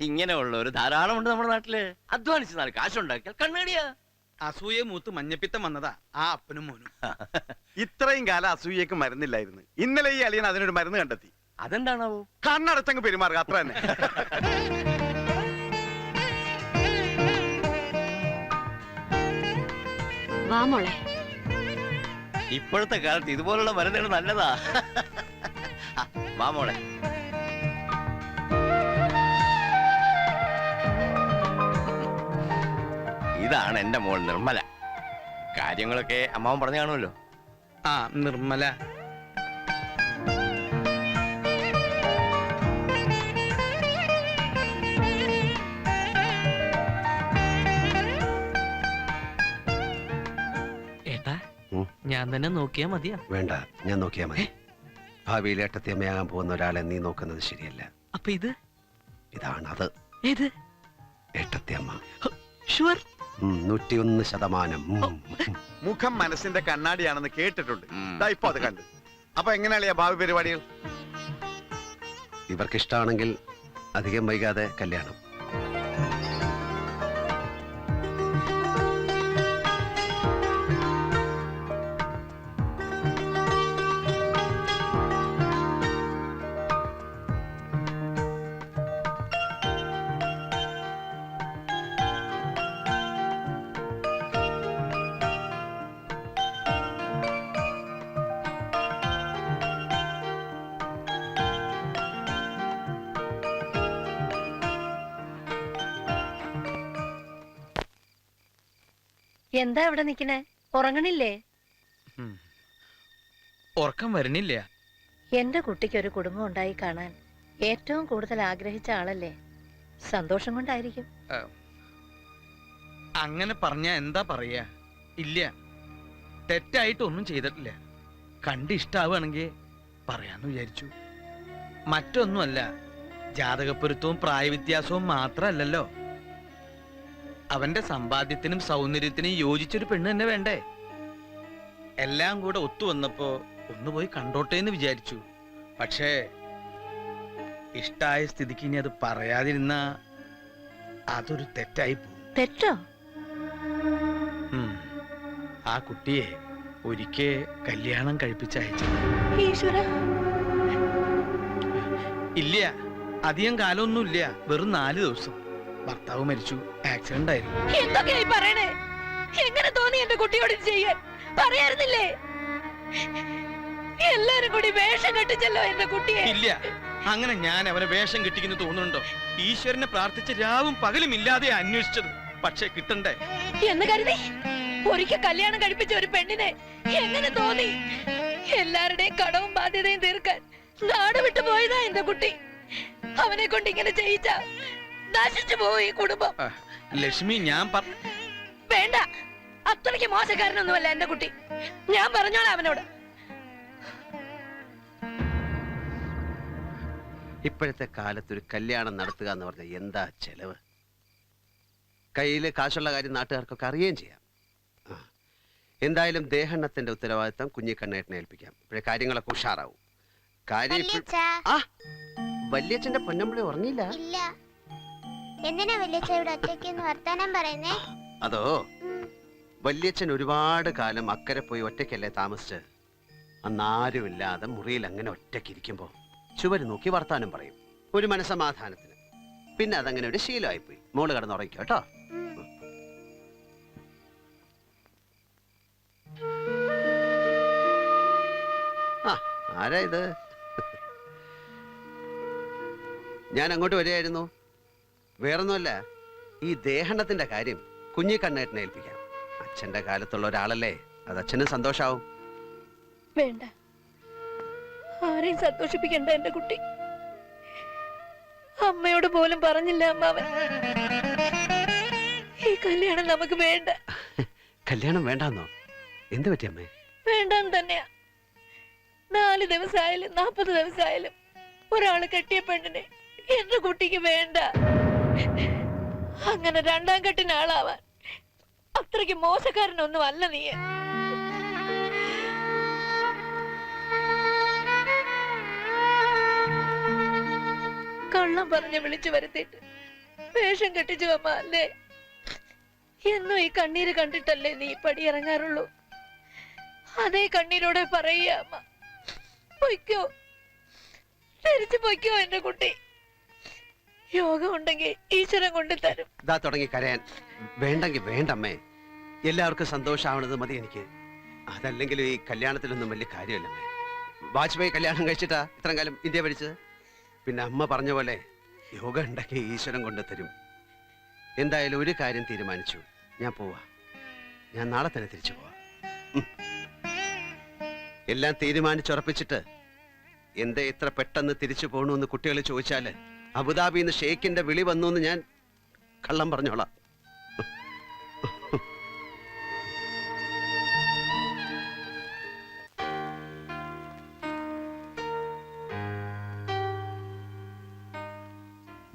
ഇങ്ങനെയുള്ള ഒരു ധാരാളമുണ്ട് നമ്മുടെ നാട്ടില്. അധ്വാനിച്ച് നാല് കാശുണ്ടാക്കിയാൽ കണ്ണേടിയാ. അസൂയെ മൂത്ത് മഞ്ഞപ്പിത്തം വന്നതാ ആ അപ്പനും മോനും. ഇത്രയും കാലം അസൂയക്ക് മരുന്നില്ലായിരുന്നു. ഇന്നലെ ഈ അളിയൻ അതിനൊരു മരുന്ന് കണ്ടെത്തി. അതെന്താണാവോ? കണ്ണടച്ചങ്ങ് പെരുമാറുക, അത്ര തന്നെ. വാ മോളെ. ഇപ്പോഴത്തെ കാലത്ത് ഇതുപോലുള്ള മരുന്നുകൾ നല്ലതാ. വാ മോളെ. ഇതാണ് എന്റെ മോൾ നിർമ്മല. കാര്യങ്ങളൊക്കെ അമ്മാവൻ പറഞ്ഞു കാണുമല്ലോ. ആ നിർമ്മല. ഏട്ടാ, ഞാൻ തന്നെ നോക്കിയാ മതിയാ? വേണ്ട, ഞാൻ നോക്കിയാ മതി. ഭാവിയിൽ ഏട്ടത്തിയമ്മയാകാൻ പോകുന്ന ഒരാളെ നീ നോക്കുന്നത് ശരിയല്ല. അപ്പൊ ഇതാണ് അത്. ഏത്? ഏട്ടത്തിയമ്മ. ഷുവർ? 101%. മുഖം മനസ്സിന്റെ കണ്ണാടിയാണെന്ന് കേട്ടിട്ടുണ്ട്. ഇപ്പൊ അത് കണ്ട്. അപ്പൊ എങ്ങനെയാ ഭാവി പരിപാടികൾ? ഇവർക്കിഷ്ടാണെങ്കിൽ അധികം വൈകാതെ കല്യാണം. എന്താ ഇവിടെ നിക്കണേ? ഉറങ്ങണില്ലേ? ഉറക്കം വരണില്ല. എന്റെ കുട്ടിക്ക് ഒരു കുടുംബം ഉണ്ടായി കാണാൻ ഏറ്റവും കൂടുതൽ ആഗ്രഹിച്ച ആളല്ലേ? സന്തോഷം കൊണ്ടായിരിക്കും. അങ്ങനെ പറഞ്ഞ എന്താ പറയാ? ഇല്ല, തെറ്റായിട്ടൊന്നും ചെയ്തിട്ടില്ല. കണ്ടിഷ്ടാവുകയാണെങ്കിൽ പറയാന്ന് വിചാരിച്ചു. മറ്റൊന്നുമല്ല, ജാതകപ്പൊരുത്തവും പ്രായവ്യത്യാസവും മാത്രല്ലല്ലോ. അവന്റെ സമ്പാദ്യത്തിനും സൗന്ദര്യത്തിനും യോജിച്ചൊരു പെണ്ണ് തന്നെ വേണ്ടേ? എല്ലാം കൂടെ ഒത്തുവന്നപ്പോ ഒന്ന് പോയി കണ്ടോട്ടെ എന്ന് വിചാരിച്ചു. പക്ഷേ ഇഷ്ടായ സ്ഥിതിക്ക് ഇനി അത് പറയാതിരുന്ന അതൊരു തെറ്റായി പോകും. തെറ്റോ? ആ കുട്ടിയെ ഒരിക്കൽ കല്യാണം കഴിപ്പിച്ചയച്ചു. ഈശ്വര. ഇല്ല, അധികം കാലമൊന്നുമില്ല, വെറും 4 ദിവസം. ഭർത്താവ് മരിച്ചു, ആക്സിഡന്റ് ആയിരുന്നു. എന്തൊക്കെയായി പറയണേ? എങ്ങനെ തോന്നി എന്റെ കുട്ടിയോട് ചെയ്യാൻ? പറയാറുന്നില്ലേ? എല്ലാരും കൂടി വേഷം കെട്ടിച്ചല്ലോ എന്റെ കുട്ടിയെ. ഇല്ല, അങ്ങനെ ഞാൻ അവനെ വേഷം കെട്ടിക്കുന്നു തോന്നുന്നുണ്ടോ? ഈശ്വരനെ പ്രാർത്ഥിച്ച് രാവും പകലും ഇല്ലാതെ അന്വേഷിച്ചത്. പക്ഷെ കിട്ടണ്ടേ എന്ന് കരുതി ഒരിക്കൽ കല്യാണം കഴിപ്പിച്ച ഒരു പെണ്ണിനെ എങ്ങനെ തോന്നി? എല്ലാവരുടെയും കടവും ബാധ്യതയും തീർക്കാൻ നാട് വിട്ടു പോയതാ എന്റെ കുട്ടി. അവനെ കൊണ്ട് ഇങ്ങനെ ചെയ്യിച്ച നശിച്ചു പോയി കുടുംബം. ലക്ഷ്മി, ഞാൻ വേണ്ട, അത്രയ്ക്ക് മോശക്കാരനൊന്നുമല്ല എന്റെ കുട്ടി. ഞാൻ പറഞ്ഞോളാം അവനോട്. ഇപ്പോഴത്തെ കാലത്തൊരു കല്യാണം നടത്തുക എന്ന് പറഞ്ഞാൽ എന്താ ചെലവ്? കയ്യിൽ കാശുള്ള കാര്യം നാട്ടുകാർക്കൊക്കെ അറിയുകയും ചെയ്യാം. എന്തായാലും ദേഹണ്ണത്തിന്റെ ഉത്തരവാദിത്തം കുഞ്ഞിക്കണ്ണേട്ടനെ ഏൽപ്പിക്കാം. ഇപ്പോഴേ കാര്യങ്ങളൊക്കെ ഉഷാറാവും. വല്യച്ഛന്റെ പൊന്നമ്പിളി ഉറങ്ങിയില്ല? എന്തിനാ വല്യച്ഛ ഇവിടെ ഒറ്റയ്ക്ക് വർത്താനം പറയുന്നേ? അതോ, വല്യച്ഛൻ ഒരുപാട് കാലം അക്കരെ പോയി ഒറ്റയ്ക്കല്ലേ താമസിച്ച്. അന്നാരുമില്ലാതെ മുറിയിൽ അങ്ങനെ ഒറ്റയ്ക്കിരിക്കുമ്പോ ചുവര് നോക്കി വർത്താനം പറയും, ഒരു മനസമാധാനത്തിന്. പിന്നെ അതങ്ങനെ ഒരു ശീലമായിപ്പോയി. മോള് കിടന്നുറങ്ങിക്കോ കേട്ടോ. ആരാ ഇത്? ഞാൻ അങ്ങോട്ട് വരികയായിരുന്നു. വേറൊന്നുമല്ല, ഈ ദേഹണ്ണത്തിന്റെ കാര്യം കുഞ്ഞിക്കണ്ണേട്ടനെ ഏൽപ്പിക്കാം. അച്ഛന്റെ കാലത്തുള്ള ഒരാളല്ലേ, അത് അച്ഛന് സന്തോഷാവും. വേണ്ട, ആരെയും സന്തോഷിപ്പിക്കണ്ട എന്റെ കുട്ടി. അമ്മയോട് പോലും പറഞ്ഞില്ല അമ്മാവൻ. ഈ കല്യാണം നമുക്ക് വേണ്ട. കല്യാണം വേണ്ടെന്നോ? എന്ത് പറ്റി അമ്മേ? വേണ്ടെന്ന് തന്നെയാ. 4 ദിവസമായാലും 40 ദിവസമായാലും ഒരാള് കെട്ടിയ പെണ്ണിനെ എന്റെ കുട്ടിക്ക് വേണ്ട. അങ്ങനെ 2ാം കെട്ടിന് ആളാവാൻ അത്രയ്ക്ക് മോശക്കാരനൊന്നും അല്ല നീ. കള്ളം പറഞ്ഞ് വിളിച്ചു വരുത്തിയിട്ട് വേഷം കെട്ടിച്ചു അമ്മ അല്ലേ? എന്നും ഈ കണ്ണീര് കണ്ടിട്ടല്ലേ നീ പടിയിറങ്ങാറുള്ളൂ? അതേ കണ്ണീരോടെ പറയുക അമ്മ. പൊയ്ക്കോ, തിരിച്ചു പൊയ്ക്കോ എന്റെ കുട്ടി. യോഗം ഉണ്ടെങ്കിൽ ഈശ്വരൻ കൊണ്ട് തരും. ഇതാ തുടങ്ങി കരയാൻ. വേണ്ടെങ്കിൽ വേണ്ടമ്മേ, എല്ലാവർക്കും സന്തോഷമാവണത് മതി എനിക്ക്. അതല്ലെങ്കിലും ഈ കല്യാണത്തിലൊന്നും വലിയ കാര്യമല്ലമ്മേ. വാജ്പേയി കല്യാണം കഴിച്ചിട്ടാ ഇത്രയും കാലം ഇന്ത്യ ഭരിച്ചത്. പിന്നെ അമ്മ പറഞ്ഞ പോലെ യോഗ ഉണ്ടെങ്കിൽ ഈശ്വരൻ കൊണ്ട് തരും. എന്തായാലും ഒരു കാര്യം തീരുമാനിച്ചു, ഞാൻ പോവാ. ഞാൻ നാളെ തന്നെ തിരിച്ചു പോവാ. എല്ലാം തീരുമാനിച്ചുറപ്പിച്ചിട്ട് എന്താ ഇത്ര പെട്ടെന്ന് തിരിച്ചു പോകണമെന്ന് കുട്ടികൾ ചോദിച്ചാല് അബുദാബിന്ന് ഷെയ്ഖിന്റെ വിളി വന്നു എന്ന് ഞാൻ കള്ളം പറഞ്ഞോളാം.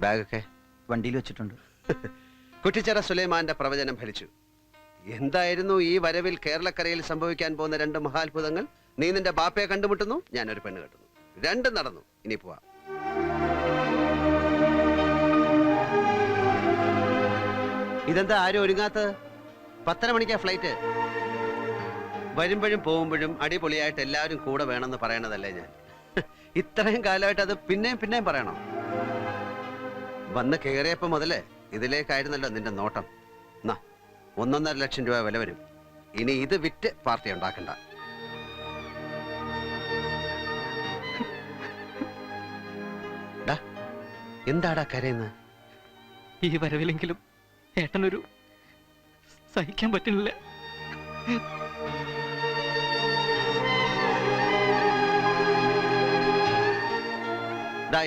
ബാഗൊക്കെ വണ്ടിയിൽ വെച്ചിട്ടുണ്ട്. കുറ്റിച്ചിറ സുലൈമാന്റെ പ്രവചനം ഫലിച്ചു. എന്തായിരുന്നു ഈ വരവിൽ കേരളക്കരയിൽ സംഭവിക്കാൻ പോകുന്ന രണ്ട് മഹാത്ഭുതങ്ങൾ? നീ നിന്റെ ബാപ്പയെ കണ്ടുമുട്ടുന്നു, ഞാനൊരു പെണ്ണ് കെട്ടുന്നു. രണ്ടും നടന്നു. ഇനി പോവാ. ഇതെന്താ ആരും ഒരുങ്ങാത്ത? 10:30 മണിക്കാ ഫ്ലൈറ്റ്. വരുമ്പോഴും പോകുമ്പോഴും അടിപൊളിയായിട്ട് എല്ലാവരും കൂടെ വേണമെന്ന് പറയണതല്ലേ ഞാൻ. ഇത്രയും കാലമായിട്ട് അത് പിന്നെയും പറയണോ? വന്ന് കയറിയപ്പോ മുതലേ ഇതിലേക്കായിരുന്നല്ലോ നിന്റെ നോട്ടം. 1.5 ലക്ഷം രൂപ വില വരും. ഇനി ഇത് വിറ്റ് പാർട്ടി ഉണ്ടാക്കണ്ട. എന്താടാ കരയുന്ന? ഈ വരവിലെങ്കിലും ഏട്ടനൊരു സഹിക്കാൻ പറ്റുന്നില്ല.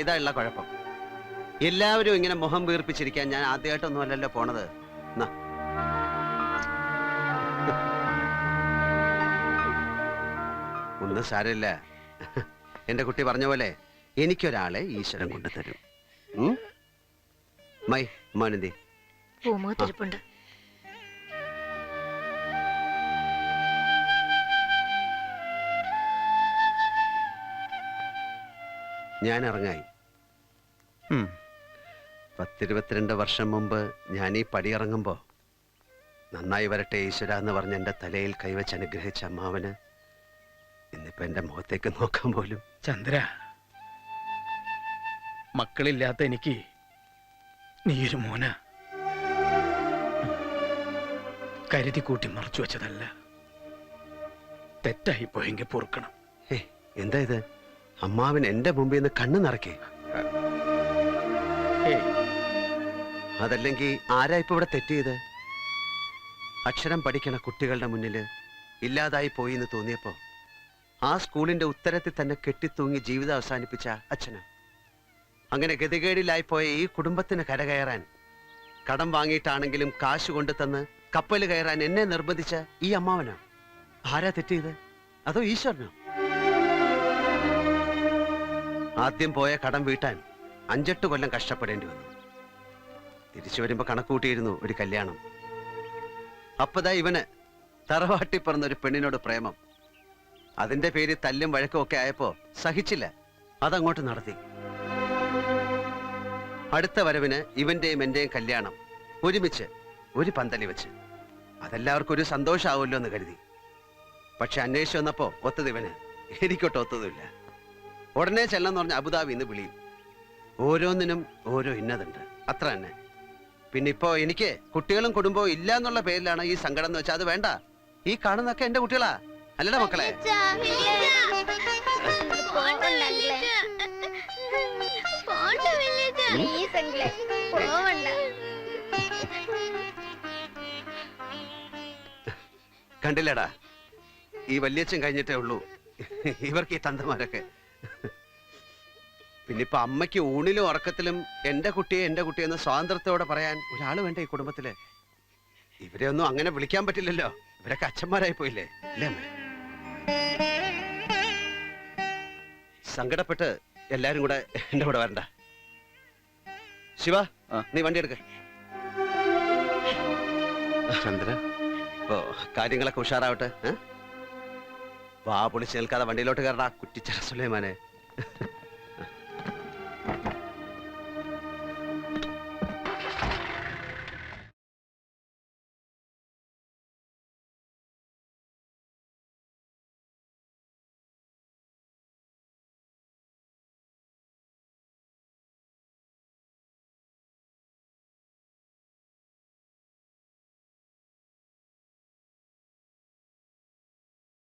ഇതാ ഉള്ള കുഴപ്പം. എല്ലാവരും ഇങ്ങനെ മുഖം വീർപ്പിച്ചിരിക്കാൻ ഞാൻ ആദ്യമായിട്ടൊന്നും അല്ലല്ലോ പോണത്. ഒന്നും സാരമില്ല. എന്റെ കുട്ടി പറഞ്ഞ പോലെ എനിക്കൊരാളെ ഈശ്വരൻ കൊണ്ടുതരും. മൈ മോനന്തി പൂമുഖത്തിരിപ്പുണ്ട്. ഞാൻ ഇറങ്ങായി. 10-22 വർഷം മുമ്പ് ഞാൻ ഈ പടിയിറങ്ങുമ്പോ നന്നായി വരട്ടെ ഈശ്വര എന്ന് പറഞ്ഞ് എന്റെ തലയിൽ കൈവച്ച് അനുഗ്രഹിച്ച അമ്മാവന് ഇന്നിപ്പോ എന്റെ മുഖത്തേക്ക് നോക്കാൻ പോലും. ചന്ദ്ര, മക്കളില്ലാത്ത എനിക്ക് നീയൊരു മോന. കരുതി കൂട്ടി മറച്ചു വെച്ചതല്ല. തെറ്റായി പോയെങ്കിൽ പൊറുക്കണം. എന്താ ഇത്? അമ്മാവൻ എന്റെ മുമ്പിൽ നിന്ന് കണ്ണു നിറക്കേ? അതല്ലെങ്കിൽ ആരാ ഇപ്പൊ ഇവിടെ തെറ്റിയത്? അക്ഷരം പഠിക്കണ കുട്ടികളുടെ മുന്നിൽ ഇല്ലാതായി പോയി എന്ന് തോന്നിയപ്പോ ആ സ്കൂളിന്റെ ഉത്തരത്തിൽ തന്നെ കെട്ടിത്തൂങ്ങി ജീവിതം അവസാനിപ്പിച്ച അച്ഛന്, അങ്ങനെ ഗതികേടിലായി പോയ ഈ കുടുംബത്തിന് കരകയറാൻ കടം വാങ്ങിയിട്ടാണെങ്കിലും കാശ് കൊണ്ടു തന്ന് കപ്പൽ കയറാൻ എന്നെ നിർബന്ധിച്ച ഈ അമ്മാവനോ? ആരാ തെറ്റിയത്? അതോ ഈശ്വരനോ? ആദ്യം പോയ കടം വീട്ടാൻ 5-8 കൊല്ലം കഷ്ടപ്പെടേണ്ടി വന്നു. തിരിച്ചു വരുമ്പോ കണക്കൂട്ടിയിരുന്നു ഒരു കല്യാണം. അപ്പതാ ഇവന് തറവാട്ടി പറഞ്ഞ ഒരു പെണ്ണിനോട് പ്രേമം. അതിന്റെ പേര് തല്ലും വഴക്കും ഒക്കെ ആയപ്പോ സഹിച്ചില്ല, അതങ്ങോട്ട് നടത്തി. അടുത്ത വരവിന് ഇവന്റെയും എന്റെയും കല്യാണം ഒരുമിച്ച് ഒരു പന്തലി വെച്ച്. അതെല്ലാവർക്കും ഒരു സന്തോഷമാവുമല്ലോ എന്ന് കരുതി. പക്ഷെ അന്വേഷിച്ചു വന്നപ്പോ ഒത്തത് ഇവന്, എനിക്കൊട്ട് ഒത്തതുമില്ല. ഉടനെ ചെല്ലെന്ന് പറഞ്ഞ അബുദാബിന്ന് വിളിയും. ഓരോന്നിനും ഓരോ ഇന്നതുണ്ട്, അത്ര തന്നെ. പിന്നെ ഇപ്പോ എനിക്ക് കുട്ടികളും കുടുംബവും ഇല്ല എന്നുള്ള പേരിലാണ് ഈ സങ്കടം എന്ന് വെച്ചാൽ അത് വേണ്ട. ഈ കാണുന്നൊക്കെ എന്റെ കുട്ടികളാ, അല്ലടാ മക്കളെ? കണ്ടില്ലടാ, ഈ വല്യച്ഛൻ കഴിഞ്ഞിട്ടേ ഉള്ളൂ ഇവർക്ക് ഈ തന്തമാരൊക്കെ. പിന്നിപ്പോ അമ്മയ്ക്ക് ഊണിലും ഉറക്കത്തിലും എന്റെ കുട്ടിയെന്ന് സ്വാതന്ത്ര്യത്തോടെ പറയാൻ ഒരാൾ വേണ്ട ഈ കുടുംബത്തില്. ഇവരെ ഒന്നും അങ്ങനെ വിളിക്കാൻ പറ്റില്ലല്ലോ, ഇവരൊക്കെ അച്ഛന്മാരായി പോയില്ലേ, അല്ലേ അമ്മേ? സങ്കടപ്പെട്ട് എല്ലാരും കൂടെ എന്റെ കൂടെ വരണ്ട. ശിവ, നീ വണ്ടി എടുക്ക. ചന്ദ്ര, ഓ കാര്യങ്ങളൊക്കെ ഉഷാറാവട്ടെ. വാ പൊളിച്ച് നിൽക്കാതെ വണ്ടിയിലോട്ട് കയറടാ കുറ്റിച്ചിറ സുലൈമാനെ.